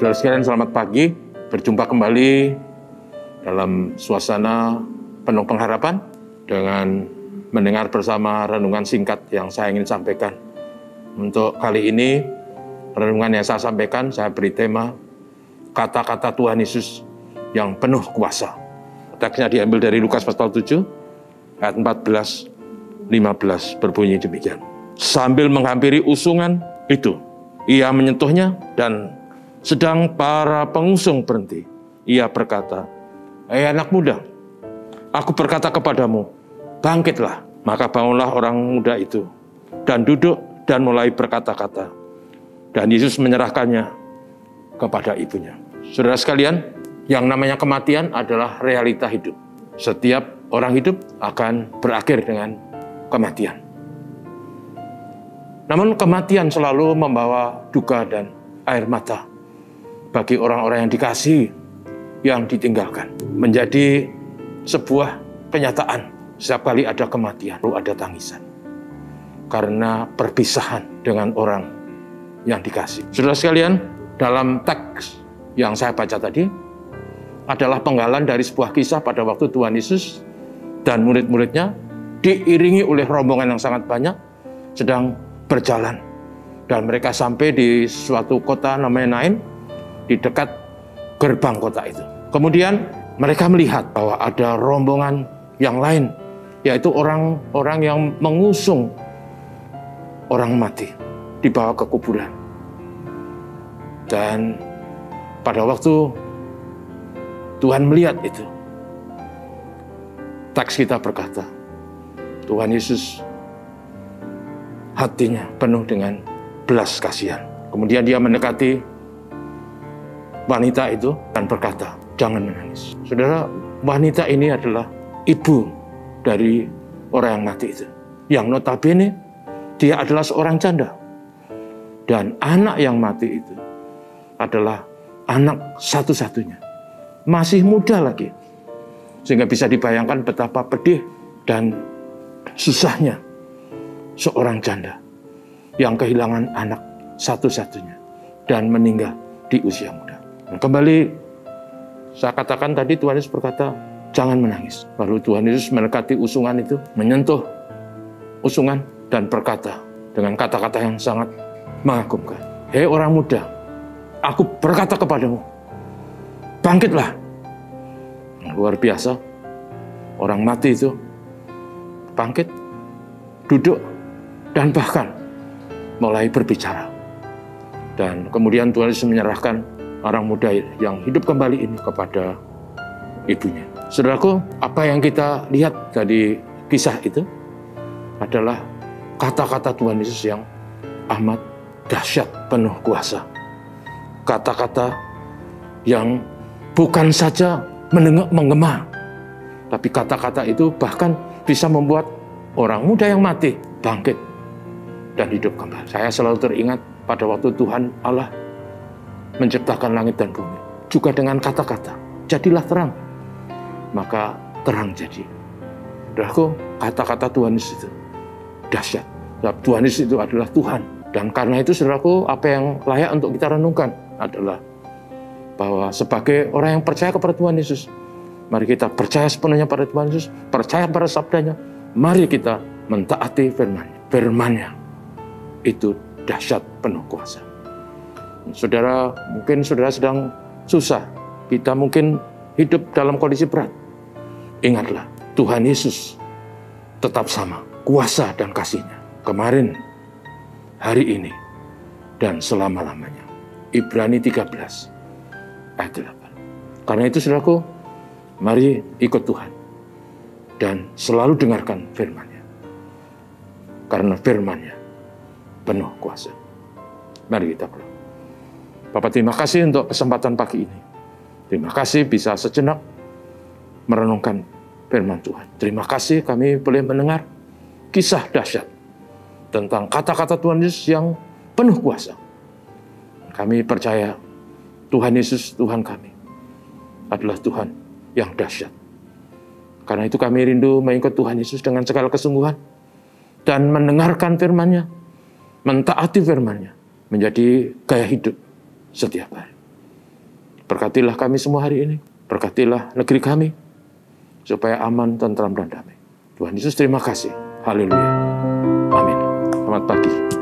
Saudara sekalian, selamat pagi. Berjumpa kembali dalam suasana penuh pengharapan dengan mendengar bersama renungan singkat yang saya ingin sampaikan. Untuk kali ini, renungan yang saya sampaikan, saya beri tema kata-kata Tuhan Yesus yang penuh kuasa. Teksnya diambil dari Lukas pasal 7, ayat 14-15, berbunyi demikian. Sambil menghampiri usungan itu, ia menyentuhnya dan sedang para pengusung berhenti. Ia berkata, "Hai anak muda, aku berkata kepadamu, bangkitlah." Maka bangunlah orang muda itu dan duduk dan mulai berkata-kata. Dan Yesus menyerahkannya kepada ibunya. Saudara sekalian, yang namanya kematian adalah realita hidup. Setiap orang hidup akan berakhir dengan kematian. Namun kematian selalu membawa duka dan air mata bagi orang-orang yang dikasihi, yang ditinggalkan. Menjadi sebuah kenyataan. Setiap kali ada kematian, lalu ada tangisan. Karena perpisahan dengan orang yang dikasih. Saudara sekalian, dalam teks yang saya baca tadi, adalah penggalan dari sebuah kisah pada waktu Tuhan Yesus dan murid-muridnya diiringi oleh rombongan yang sangat banyak sedang berjalan. Dan mereka sampai di suatu kota namanya Nain, di dekat gerbang kota itu. Kemudian mereka melihat bahwa ada rombongan yang lain, yaitu orang-orang yang mengusung orang mati dibawa ke kuburan. Dan pada waktu Tuhan melihat itu, teks kita berkata, Tuhan Yesus hatinya penuh dengan belas kasihan. Kemudian dia mendekati wanita itu dan berkata, "Jangan menangis." Saudara, wanita ini adalah ibu dari orang yang mati itu. Yang notabene dia adalah seorang janda. Dan anak yang mati itu adalah anak satu-satunya. Masih muda lagi. Sehingga bisa dibayangkan betapa pedih dan susahnya seorang janda yang kehilangan anak satu-satunya dan meninggal di usia muda. Kembali saya katakan tadi, Tuhan Yesus berkata, "Jangan menangis." Lalu Tuhan Yesus mendekati usungan itu, menyentuh usungan dan berkata dengan kata-kata yang sangat mengagumkan, "Hei orang muda, aku berkata kepadamu, bangkitlah." Luar biasa, orang mati itu bangkit, duduk, dan bahkan mulai berbicara. Dan kemudian Tuhan Yesus menyerahkan orang muda yang hidup kembali ini kepada ibunya. Saudaraku, apa yang kita lihat dari kisah itu adalah kata-kata Tuhan Yesus yang amat dahsyat, penuh kuasa. Kata-kata yang bukan saja menggema, tapi kata-kata itu bahkan bisa membuat orang muda yang mati bangkit dan hidup kembali. Saya selalu teringat pada waktu Tuhan Allah menciptakan langit dan bumi, juga dengan kata-kata, "Jadilah terang." Maka terang jadi. Saudaraku, kata-kata Tuhan Yesus itu dahsyat. Tuhan Yesus itu adalah Tuhan. Dan karena itu, saudaraku, apa yang layak untuk kita renungkan adalah bahwa sebagai orang yang percaya kepada Tuhan Yesus, mari kita percaya sepenuhnya pada Tuhan Yesus, percaya pada sabdanya, mari kita mentaati firman-Nya. Firman-Nya itu dahsyat, penuh kuasa. Saudara, mungkin saudara sedang susah, kita mungkin hidup dalam kondisi berat. Ingatlah, Tuhan Yesus tetap sama, kuasa dan kasih-Nya. Kemarin, hari ini, dan selama-lamanya. Ibrani 13, ayat 8. Karena itu, saudaraku, mari ikut Tuhan. Dan selalu dengarkan firman-Nya. Karena firman-Nya penuh kuasa. Mari kita berdoa. Bapak, terima kasih untuk kesempatan pagi ini. Terima kasih bisa sejenak merenungkan firman Tuhan. Terima kasih kami boleh mendengar kisah dahsyat tentang kata-kata Tuhan Yesus yang penuh kuasa. Kami percaya Tuhan Yesus, Tuhan kami, adalah Tuhan yang dahsyat. Karena itu kami rindu mengikut Tuhan Yesus dengan segala kesungguhan dan mendengarkan firman-Nya, mentaati firman-Nya, menjadi gaya hidup setiap hari. Berkatilah kami semua hari ini. Berkatilah negeri kami, supaya aman, tentram, dan damai. Tuhan Yesus, terima kasih. Haleluya. Amin. Selamat pagi.